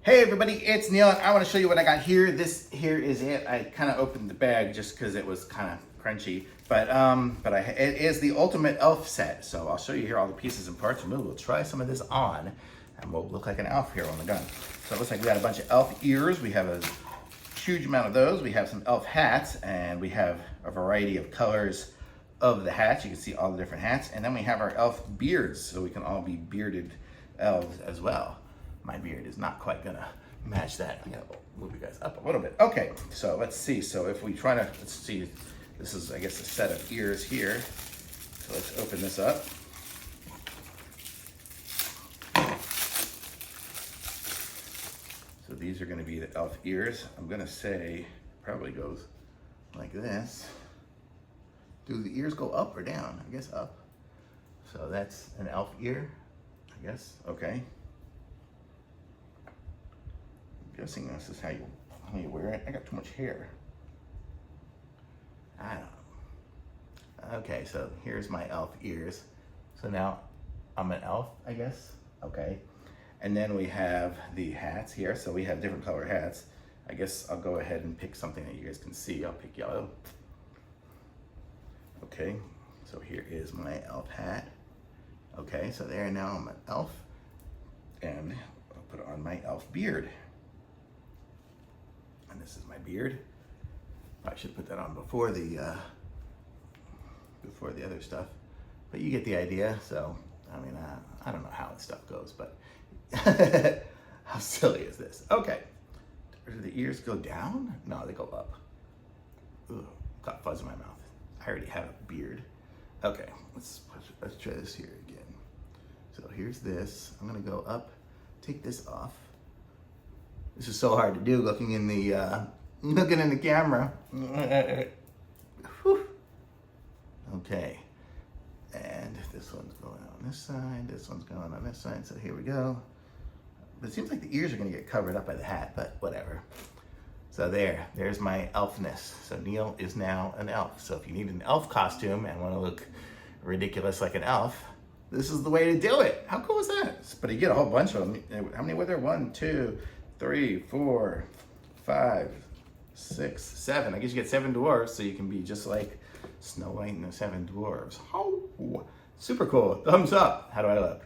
Hey everybody, it's Neil and I want to show you what I got here. This here is it. I kind of opened the bag just because it was kind of crunchy, but it is the ultimate elf set. So I'll show you here all the pieces and parts, and we'll try some of this on, and we'll look like an elf here on the gun. So it looks like we got a bunch of elf ears. We have a huge amount of those. We have some elf hats, and we have a variety of colors of the hats. You can see all the different hats, and then we have our elf beards, so we can all be bearded elves as well. My beard is not quite gonna match that. I gotta move you guys up a little bit. Okay, so let's see. So if we try to, let's see, this is, I guess, a set of ears here. So let's open this up. So these are gonna be the elf ears. I'm gonna say, probably goes like this. Do the ears go up or down? I guess up. So that's an elf ear, I guess, okay. Guessing this is how you wear it. I got too much hair. I don't know. Okay, so here's my elf ears. So now I'm an elf, I guess. Okay. And then we have the hats here. So we have different color hats. I guess I'll go ahead and pick something that you guys can see. I'll pick yellow. Okay, so here is my elf hat. Okay, so there, now I'm an elf. And I'll put on my elf beard. And this is my beard. I should put that on before the other stuff, but you get the idea. So I mean, I don't know how this stuff goes, but how silly is this? Okay, do the ears go down? No, they go up. Ugh, got fuzz in my mouth. I already have a beard. Okay, let's try this here again. So here's this. I'm gonna go up, take this off. This is so hard to do looking in the camera. Okay, and this one's going on this side, this one's going on this side, so here we go. But it seems like the ears are gonna get covered up by the hat, but whatever. So there's my elfness. So Neil is now an elf. So if you need an elf costume and wanna look ridiculous like an elf, this is the way to do it. How cool is that? But you get a whole bunch of them. How many were there? 1, 2, 3, 4, 5, 6, 7. I guess you get 7 dwarves, so you can be just like Snow White and the 7 dwarves. Oh, super cool. Thumbs up. How do I look?